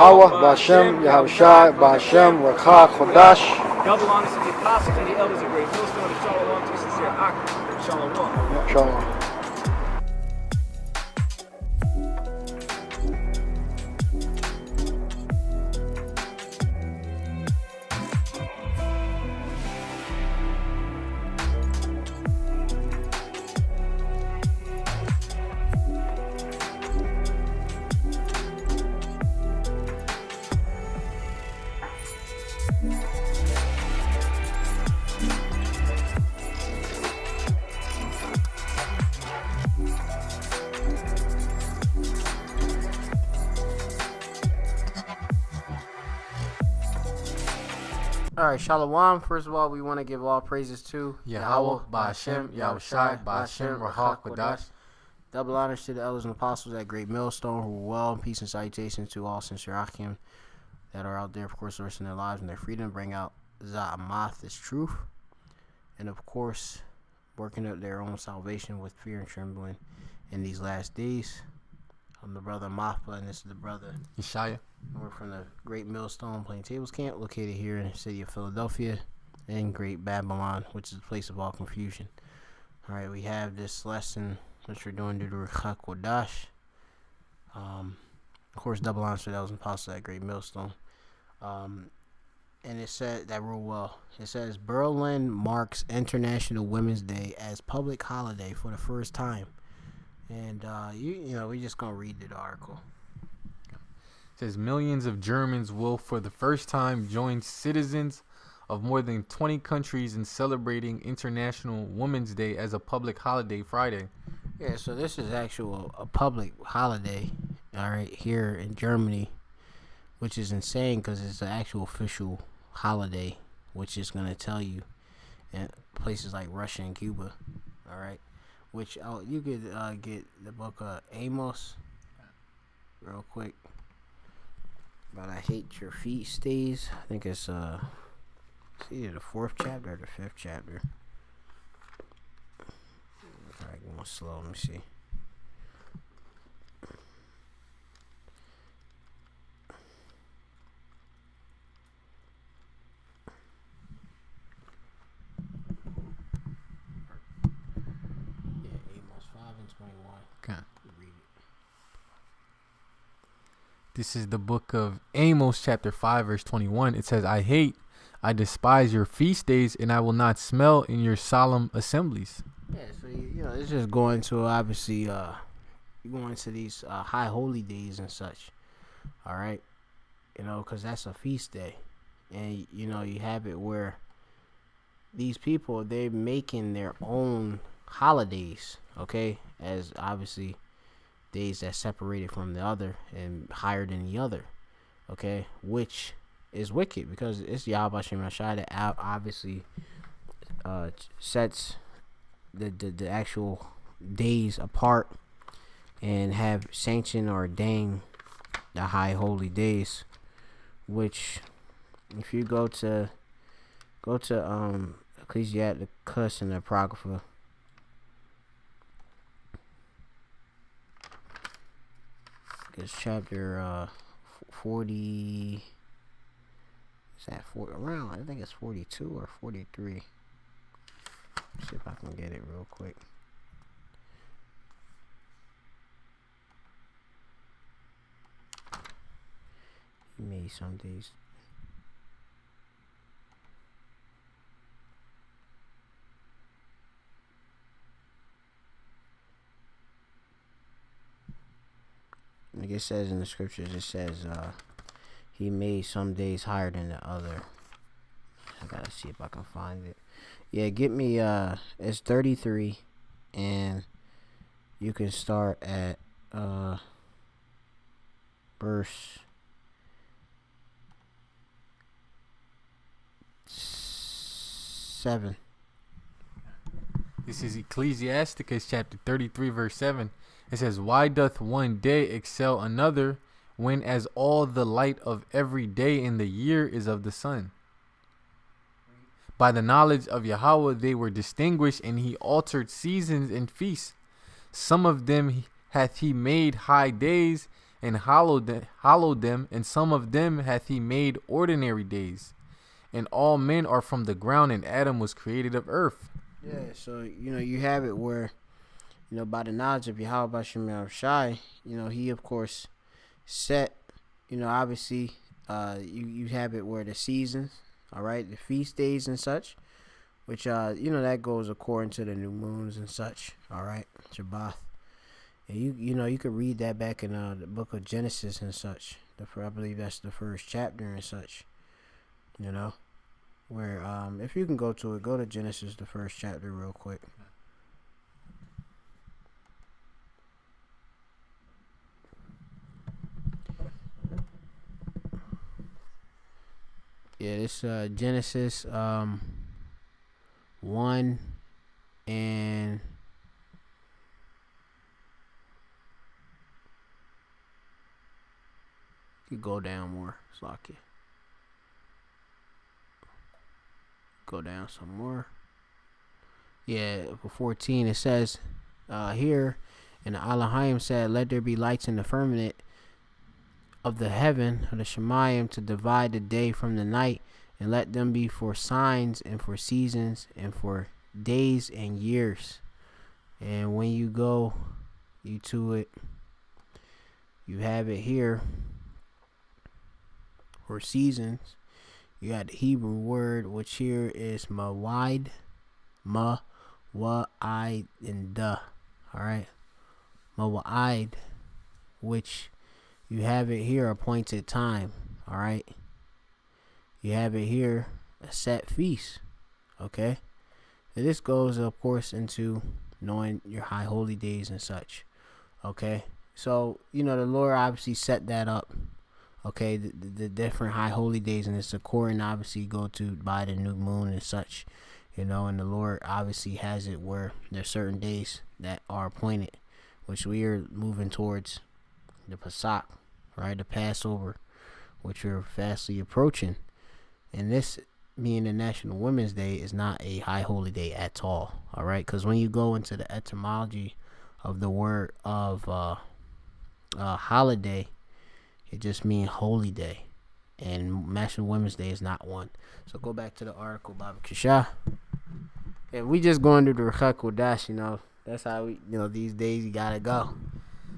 Yahweh, Ba'Shem, Yahushai, Ba'Shem, Rakha, Chodash. Double honors to the apostles and the elders of Great Millstone, and shalom to sincere Ak. Shalom. Shalom. Alright, Shalom. First of all, we want to give all praises to Yahweh, Ba'Shem, Yahushai, Ba'Shem, Rahak, Kodash. Double honors to the elders and apostles at Great Millstone who are well. Peace and salutations to all sincere Akim that are out there, of course, risking their lives and their freedom, bring out Za'amath, this truth. And, of course, working up their own salvation with fear and trembling in these last days. I'm the brother Mahpa, and this is the brother Yeshaya. We're from the Great Millstone Playing Tables Camp, located here in the city of Philadelphia, in Great Babylon, which is the place of all confusion. All right, we have this lesson which we're doing due to Rakha Kodash. Of course, double honors to those apostles at Great Millstone. And it said that real well. It says Berlin marks International Women's Day as public holiday for the first time. And we're just gonna read the article. It says millions of Germans will for the first time join citizens of more than 20 countries in celebrating International Women's Day as a public holiday Friday. Yeah, so this is a public holiday, all right, here in Germany, which is insane because it's an actual official holiday, which is going to tell you in places like Russia and Cuba, all right, which you could get the book Amos real quick. But I hate your feast days. I think it's either the 4th chapter or the 5th chapter. Alright, going slow. Let me see. Yeah, Amos 5 and 21. Okay. Read it. This is the book of Amos, chapter 5, verse 21. It says, I despise your feast days, and I will not smell in your solemn assemblies. Yeah, so it's just going to obviously going to these high holy days and such. All right, because that's a feast day, and you have it where these people, they're making their own holidays. Okay, as obviously days that's separated from the other and higher than the other. Okay, which is wicked because it's Yahweh Hashem Rashai that obviously sets the actual days apart and have sanctioned or ordained the high holy days, which if you go to Ecclesiasticus and the Apocrypha, it's chapter 40. Is that 40 around? I think it's 42 or 43. Let's see if I can get it real quick. He made some days. Like it says in the scriptures, it says he made some days higher than the other. I gotta see if I can find it. Yeah, get me it's 33, and you can start at verse 7. This is Ecclesiasticus chapter 33, verse 7. It says, why doth one day excel another, when as all the light of every day in the year is of the sun? By the knowledge of Yahweh they were distinguished, and he altered seasons and feasts. Some of them hath he made high days, and hallowed them, and some of them hath he made ordinary days. And all men are from the ground, and Adam was created of earth. Yeah, so you have it where by the knowledge of Yahweh Bashem Shai, he of course set, obviously, you have it where the seasons, all right, the feast days and such, which that goes according to the new moons and such, all right, Shabbat. And you could read that back in the book of Genesis and such. I believe that's the first chapter and such, where if you can go to Genesis, the first chapter, real quick. Yeah, this Genesis 1 and you go down more, Slakia. Go down some more. Yeah, for 14 it says here, and Elohim said, "Let there be lights in the firmament of the heaven of the Shemayim to divide the day from the night, and let them be for signs and for seasons and for days and years." And when you go to it, you have it here for seasons. You got the Hebrew word, which here is mawid, ma-wa-id, and da. Alright, mawid, which you have it here, appointed time. Alright, you have it here, a set feast. Okay, and this goes, of course, into knowing your high holy days and such. Okay, so the Lord obviously set that up. Okay, the different high holy days, and it's according, obviously, go to by the new moon and such, and the Lord obviously has it where there's certain days that are appointed, which we are moving towards the Pesach, right, the Passover, which we're fastly approaching, and this being the National Women's Day is not a high holy day at all, all right, because when you go into the etymology of the word of holiday, it just means holy day, and National Women's Day is not one. So go back to the article, Baba Kishah. And we just going to the Rechak Kodash, that's how we, these days you gotta go.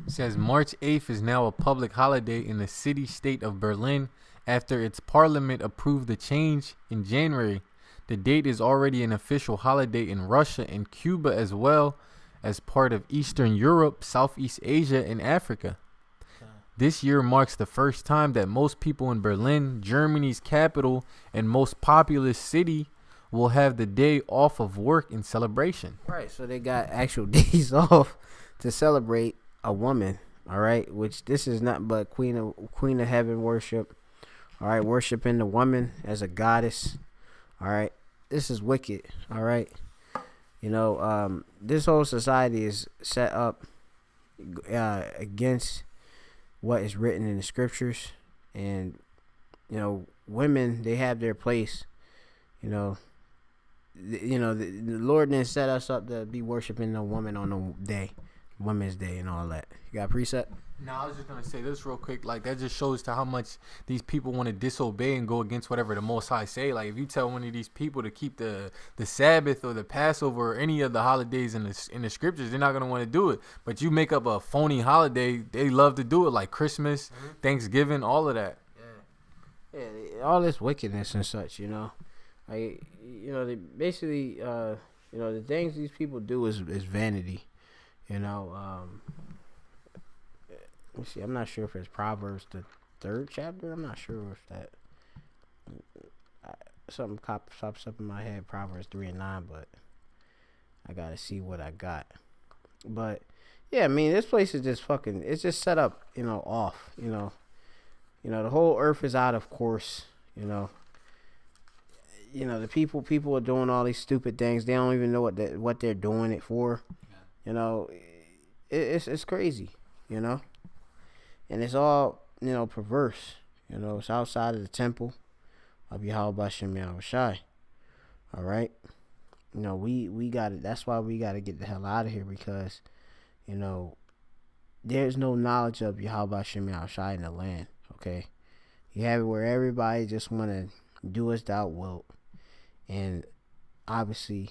It says March 8th is now a public holiday in the city-state of Berlin after its parliament approved the change in January. The date is already an official holiday in Russia and Cuba, as well as part of Eastern Europe, Southeast Asia, and Africa. This year marks the first time that most people in Berlin, Germany's capital and most populous city, will have the day off of work in celebration. Right, so they got actual days off to celebrate a woman, all right, which this is not but Queen of Heaven worship, all right, worshiping the woman as a goddess, all right. This is wicked, all right. This whole society is set up against what is written in the scriptures, and women, they have their place. The Lord didn't set us up to be worshiping a woman on a day, Women's Day, and all that. You got a precept? No, I was just gonna say this real quick. Like, that just shows to how much these people want to disobey and go against whatever the Most High say. Like, if you tell one of these people to keep the Sabbath or the Passover or any of the holidays in the scriptures, they're not gonna want to do it. But you make up a phony holiday, they love to do it, like Christmas, Thanksgiving, all of that. Yeah, all this wickedness and such. They basically, the things these people do is vanity. Let me see. I'm not sure if it's Proverbs the 3rd chapter. I'm not sure if that something pops up in my head. Proverbs 3 and 9, but I gotta see what I got. But yeah, I mean, this place is just fucking. It's just set up, off. The whole earth is out of course. The people are doing all these stupid things. They don't even know what they're doing it for. It's crazy. And it's all, perverse. It's outside of the temple of Yahweh Bashem Yahushai. All right. We got it. That's why we got to get the hell out of here, because, there's no knowledge of Yahweh Shem Yahushai in the land. Okay, you have it where everybody just want to do as thou wilt, and obviously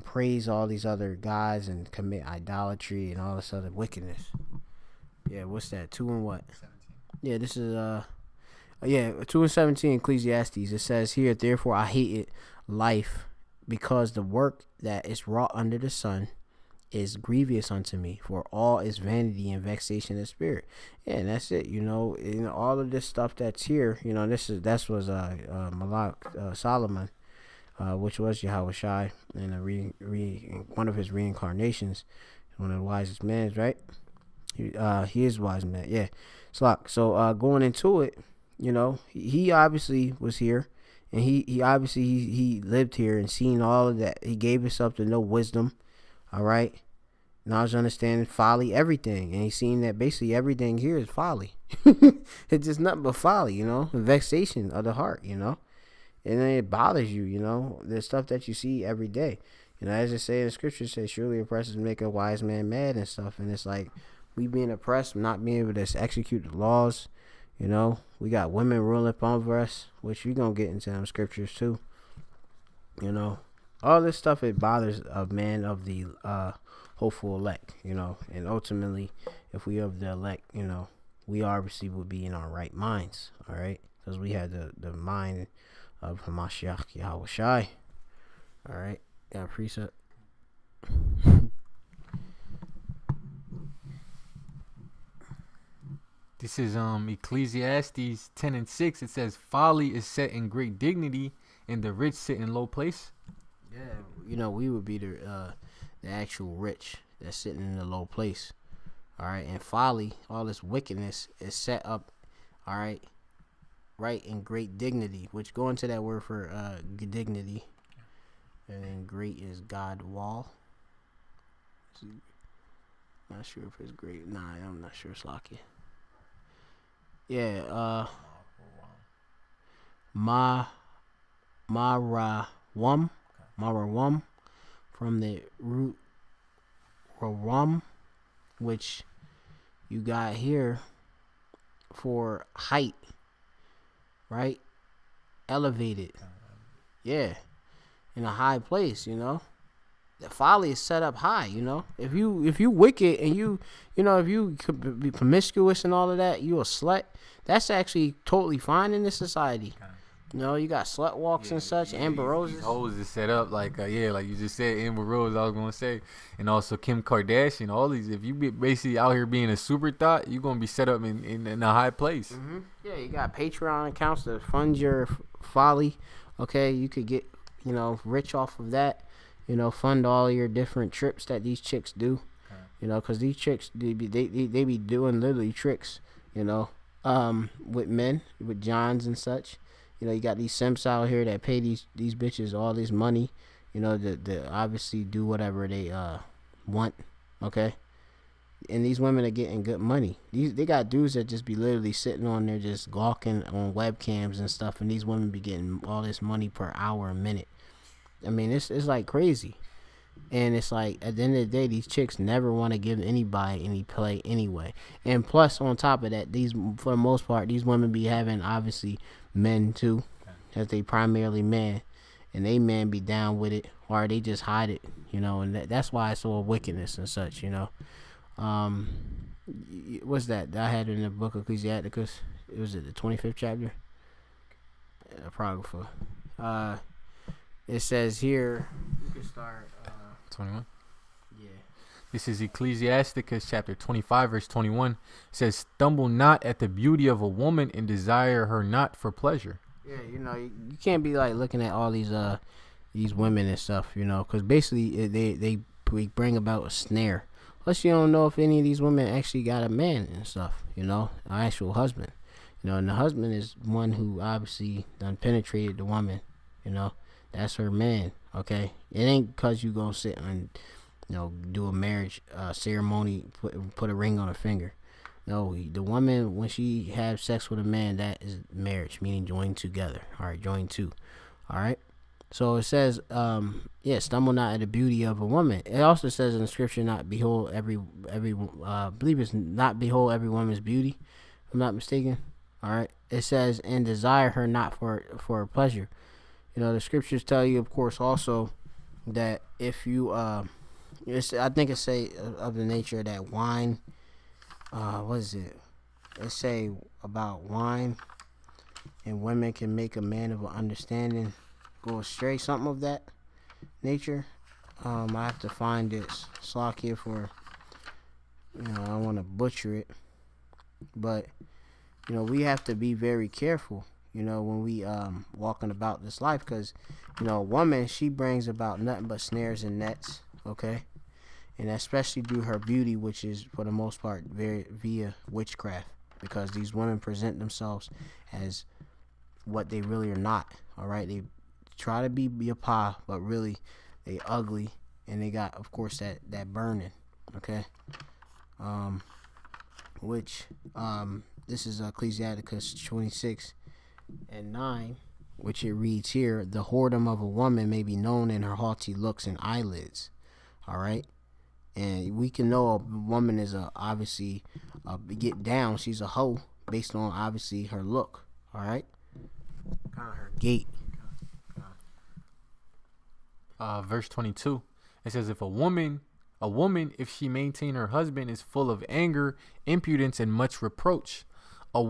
praise all these other gods and commit idolatry and all this other wickedness. Yeah, what's that? 2 and what? 17. Yeah, this is 2:17 Ecclesiastes. It says here, therefore I hated life, because the work that is wrought under the sun is grievous unto me, for all is vanity and vexation of spirit. Yeah, and that's it. All of this stuff that's here. That was Malak Solomon, which was Yahweh Shai, in one of his reincarnations, one of the wisest men, right? He is wise man. Yeah, so going into it, he obviously was here, and he obviously he lived here and seen all of that. He gave himself to know wisdom. All right, knowledge, understanding, folly, everything, and he's seen that basically everything here is folly. It's just nothing but folly, the vexation of the heart, and then it bothers you, the stuff that you see every day. As it say in the scripture, says surely oppressors make a wise man mad and stuff, and it's like we being oppressed, not being able to execute the laws. We got women ruling upon over us, which we're gonna get into them scriptures too. All this stuff, it bothers a man of the hopeful elect, and ultimately, if we of the elect, we obviously would be in our right minds, all right, because we had the mind of Hamashiach Yahweh Shai. All right, got a precept. This is Ecclesiastes 10 and 6. It says, folly is set in great dignity, and the rich sit in low place. Yeah, we would be the actual rich that's sitting in the low place. All right, and folly, all this wickedness is set up, all right, in great dignity, which go into that word for dignity, and then great is God wall. Not sure if it's great. Nah, I'm not sure. Slocky. Yeah, Marawam, from the root Rawam, which you got here for height, right? Elevated, yeah, in a high place. The folly is set up high. If you wicked and if you could be promiscuous and all of that, you a slut. That's actually totally fine in this society. You got slut walks and such. Amber Roses. These hoes is set up like like you just said, Amber Rose. I was gonna say, and also Kim Kardashian. All these. If you be basically out here being a super thought, you're gonna be set up in a high place. Mm-hmm. Yeah, you got Patreon accounts to fund your folly. Okay, you could get rich off of that. Fund all your different trips that these chicks do. Because these chicks they be doing literally tricks. With men, with Johns and such. You got these simps out here that pay these bitches all this money, to obviously do whatever they want, okay? And these women are getting good money. They got dudes that just be literally sitting on there just gawking on webcams and stuff, and these women be getting all this money per hour, a minute. I mean, it's like crazy. And it's like, at the end of the day, these chicks never want to give anybody any play anyway. And plus, on top of that, for the most part, these women be having, obviously, men too, as they primarily men. And they men be down with it, or they just hide it, and that's why it's all wickedness and such, What's that I had in the book of Ecclesiasticus? It was the 25th chapter? Apocrypha. It says here, you can start 21. Yeah. This is Ecclesiasticus chapter 25 verse 21. It says, stumble not at the beauty of a woman and desire her not for pleasure. Yeah, you can't be like looking at all these women and stuff, because basically they bring about a snare. Plus, you don't know if any of these women actually got a man and stuff, an actual husband, and the husband is one who obviously done penetrated the woman, that's her man. Okay, it ain't because you gonna sit and do a marriage ceremony, put a ring on her finger. No, the woman, when she have sex with a man, that is marriage, meaning joined together. All right, joined two. All right, So it says, stumble not at the beauty of a woman. It also says in the scripture, not behold I believe it's not behold every woman's beauty, if I'm not mistaken. All right. It says, and desire her not for her pleasure. You know, the scriptures tell you, of course, also that if you, I think it say of the nature that wine, what is it? It say about wine and women can make a man of an understanding go astray, something of that nature. I have to find this slack here for, I don't want to butcher it, but we have to be very careful, when we walking about this life, because a woman, she brings about nothing but snares and nets, okay, and especially through her beauty, which is for the most part via witchcraft, because these women present themselves as what they really are not. All right, they try to be a pie, but really they ugly, and they got, of course, that burning, okay, which this is Ecclesiasticus 26:9, which it reads here: the whoredom of a woman may be known in her haughty looks and eyelids. All right, and we can know a woman is obviously get down, she's a hoe based on obviously her look. All right, kind of her gait. Verse 22, it says, if a woman, if she maintain her husband, is full of anger, impudence, and much reproach. A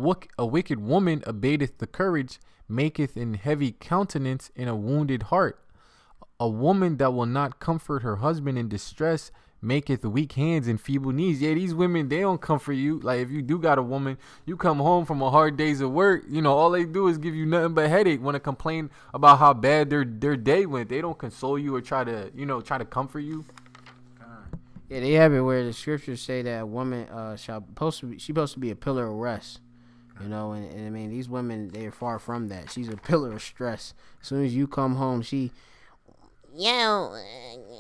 wicked woman abateth the courage, maketh in heavy countenance and a wounded heart. A woman that will not comfort her husband in distress maketh weak hands and feeble knees. Yeah, these women, they don't comfort you. Like, if you do got a woman, you come home from a hard days of work, all they do is give you nothing but headache, want to complain about how bad their day went. They don't console you or try to comfort you. Yeah, they have it where the scriptures say that a woman supposed to be a pillar of rest. And I mean, these women, they're far from that. She's a pillar of stress. As soon as you come home, yo,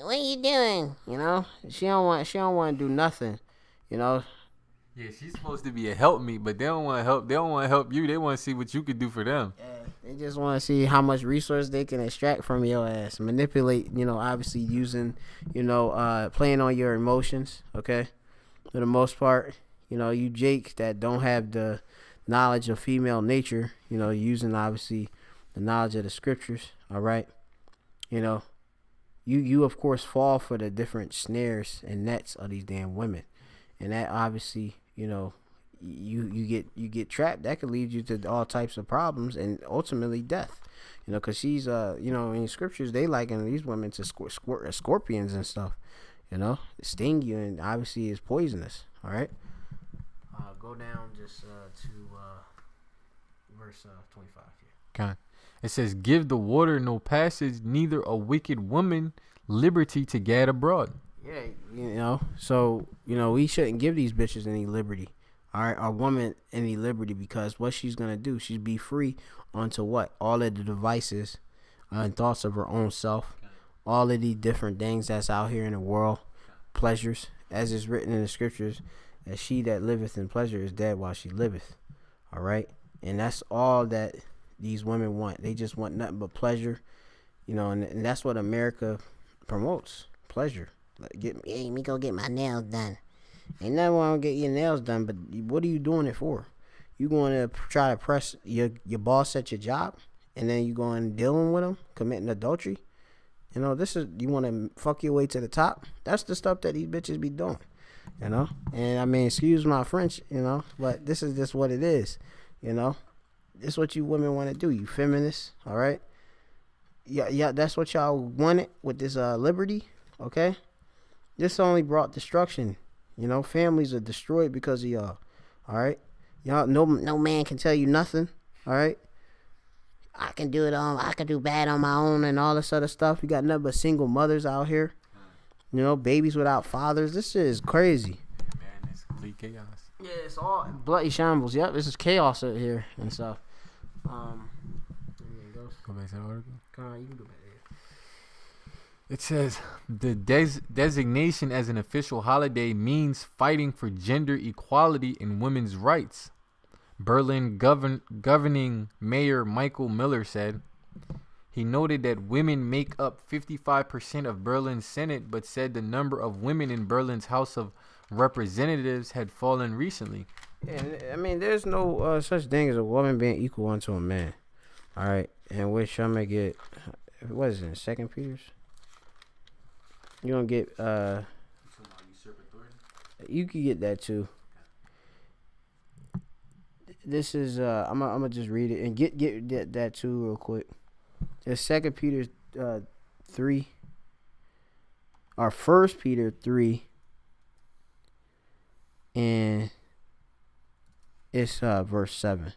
what are you doing? She don't want to do nothing. Yeah, she's supposed to be a help me, but they don't want to help. They don't want to help you. They want to see what you could do for them. Yeah, they just want to see how much resource they can extract from your ass, manipulate. Obviously using, playing on your emotions. Okay, for the most part, you Jake that don't have the knowledge of female nature. Using obviously the knowledge of the scriptures. All right, You of course fall for the different snares and nets of these damn women, and that obviously you get trapped. That could lead you to all types of problems and ultimately death. Because she's in scriptures they liken these women to scorpions and stuff. Sting you, and obviously is poisonous. All right. Go down just to verse 25 here. Okay. It says, give the water no passage, neither a wicked woman liberty to gad abroad. Yeah, so, we shouldn't give these bitches any liberty. All right, our woman any liberty, because what she's going to do, she's be free onto what? All of the devices and thoughts of her own self. All of these different things that's out here in the world. Pleasures, as is written in the scriptures, that she that liveth in pleasure is dead while she liveth. All right, and that's all that these women want. They just want nothing but pleasure, and that's what America promotes: pleasure. Like, me go get my nails done. Ain't nothing wrong with getting your nails done, but what are you doing it for? You going to try to press your boss at your job, and then you going dealing with him, committing adultery? This is, you want to fuck your way to the top? That's the stuff that these bitches be doing, And I mean, excuse my French, but this is just what it is, This is what you women want to do. You feminists, all right? Yeah, that's what y'all wanted with this liberty, okay? This only brought destruction. Families are destroyed because of y'all, all right? Y'all, no man can tell you nothing, all right? I can do bad on my own and all this other stuff. You got nothing but single mothers out here, babies without fathers. This shit is crazy. Man, it's complete chaos. Yeah, it's all bloody shambles. Yep, this is chaos out here and stuff. Go back to the article. You can go back there. It says the designation as an official holiday means fighting for gender equality and women's rights. Berlin governing mayor Michael Miller said, He noted that women make up 55% of Berlin's Senate, but said the number of women in Berlin's House of Representatives had fallen recently. And I mean, there's no such thing as a woman being equal unto a man. All right, and which I'm gonna get. What is it? Second Peter's. You gonna get You can get that too. This is I'm gonna just read it and get that too real quick. It's Second Peter 3, or First Peter 3, and it's verse 7.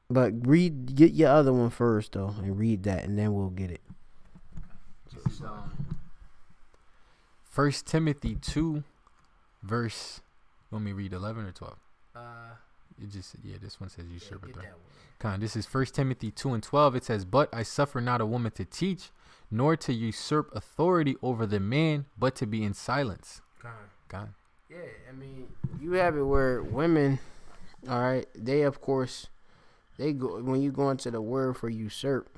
But get your other one first though, and read that, and then we'll get it. So, 1 Timothy 2, verse. Want me to read 11 or 12? This one says usurper. This is 1 Timothy 2 and 12. It says, "But I suffer not a woman to teach, nor to usurp authority over the man, but to be in silence." God. Yeah, I mean, you have it where women, all right, they of course, they go when you go into the word for usurp.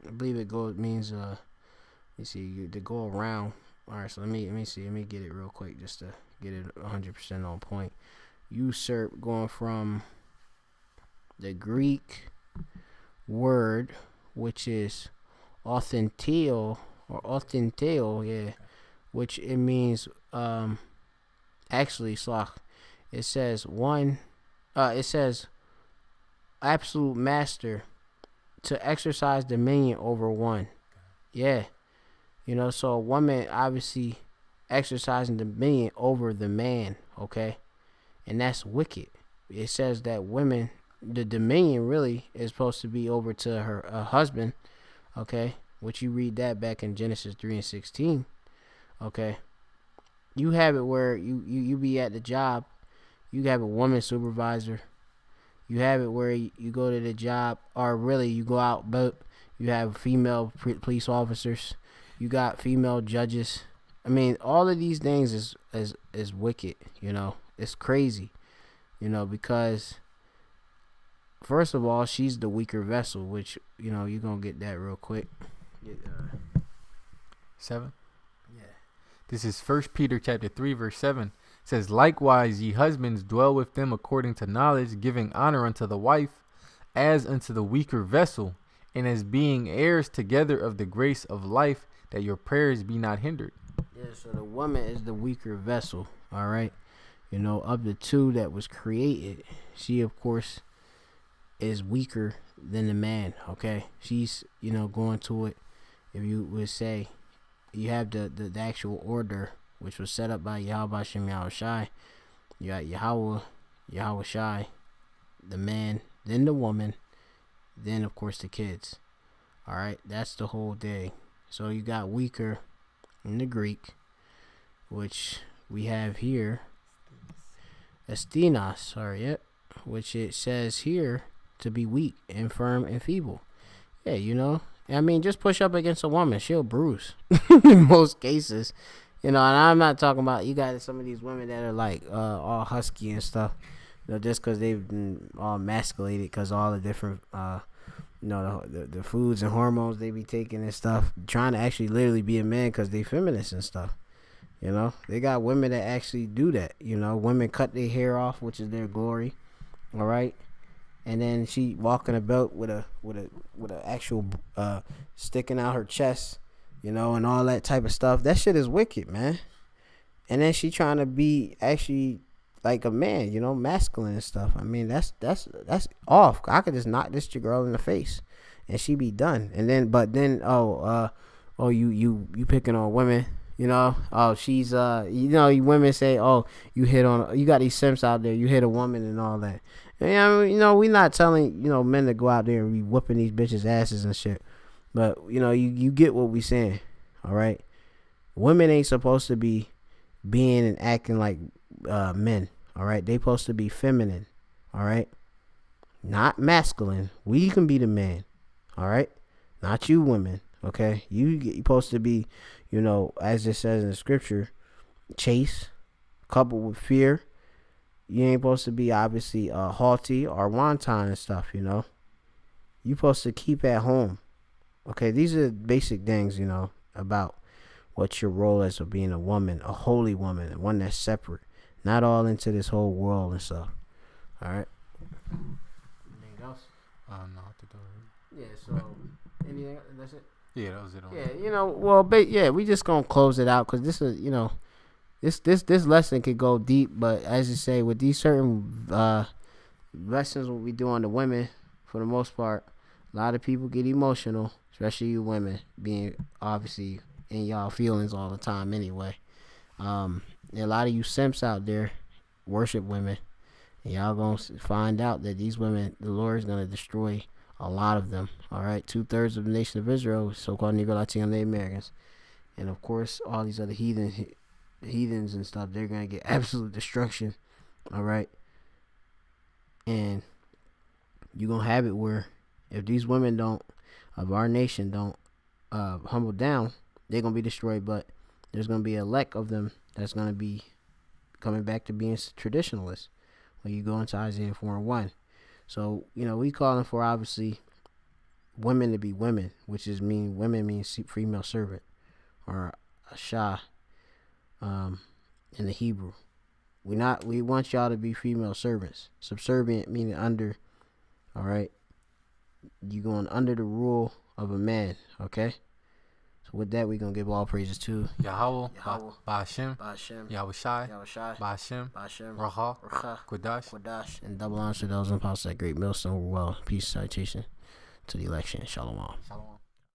I believe it means to go around. All right, so let me get it real quick just to get it 100% on point. Usurp, going from the Greek word, which is authenteo, which it means actually Slach. It says absolute master, to exercise dominion over one. Yeah. So a woman obviously exercising dominion over the man, okay? And that's wicked. It says that women, the dominion really is supposed to be over to her husband, okay? Which you read that back in Genesis 3 and 16, okay? You have it where you be at the job, you have a woman supervisor. You have it where you go to the job, or really you go out, but you have female police officers. You got female judges. I mean, all of these things is wicked, It's crazy, because first of all, she's the weaker vessel, which, you're going to get that real quick. 7? Yeah. This is 1 Peter chapter 3, verse 7. It says, "Likewise, ye husbands, dwell with them according to knowledge, giving honor unto the wife, as unto the weaker vessel, and as being heirs together of the grace of life, that your prayers be not hindered." Yeah, so the woman is the weaker vessel, all right? Of the two that was created, she, of course, is weaker than the man, okay? She's, going to it, if you would say, you have the actual order, which was set up by Yahweh Shem Yahweh Shai. You got Yahweh Shai, the man, then the woman, then, of course, the kids, all right? That's the whole thing. So you got weaker in the Greek, which we have here, Astinos, which it says here to be weak, infirm, and feeble. Yeah, I mean, just push up against a woman, she'll bruise in most cases. And I'm not talking about, you got some of these women that are like all husky and stuff, just because they've been all emasculated because all the different the foods and hormones they be taking and stuff, trying to actually literally be a man because they feminists and stuff. They got women that actually do that. Women cut their hair off, which is their glory. All right, and then she walking about with a actual sticking out her chest, and all that type of stuff. That shit is wicked, man. And then she trying to be actually like a man, masculine and stuff. I mean, that's off. I could just knock this girl in the face, and she be done. And then, you picking on women, she's you women say, you hit on, you got these simps out there, you hit a woman and all that. And, we not telling men to go out there and be whooping these bitches' asses and shit. But you get what we saying, all right? Women ain't supposed to be being and acting like men. All right, they supposed to be feminine, all right, not masculine. We can be the man, all right, not you women, okay. You supposed to be, as it says in the scripture, chaste, coupled with fear. You ain't supposed to be obviously haughty or wanton and stuff. You you supposed to keep at home. Okay, these are basic things, about what your role is of being a woman, a holy woman, one that's separate, not all into this whole world and stuff. All right. Anything else? No, I think that was it. Yeah. So anything? That's it. Yeah, that was it. Yeah. We just gonna close it out because this is, this lesson could go deep, but as you say, with these certain lessons, what we do on the women, for the most part, a lot of people get emotional, especially you women, being obviously in y'all feelings all the time anyway. A lot of you simps out there worship women, and y'all gonna find out that these women, the Lord is gonna destroy a lot of them. All right, 2/3 of the nation of Israel, so-called Negro, Latino, Native Americans, and of course all these other heathens and stuff. They're gonna get absolute destruction. All right, and you're gonna have it where if these women of our nation don't humble down, they're gonna be destroyed. But there's gonna be a elect of them that's gonna be coming back to being traditionalists when you go into Isaiah 4:1. So we calling for obviously women to be women, which is women means female servant or asha in the Hebrew. We want y'all to be female servants, subservient meaning under. All right, you going under the rule of a man. Okay. With that, we're going to give all praises to Yahweh, Ba'ashem, Ba'ashem, Yahushai, Yahushai, Ba'ashem, Ba'ashem, Raha, Kodash, and double honor to those in the house that great millstone. Well, peace, citation to the election. Shalom. Shalom.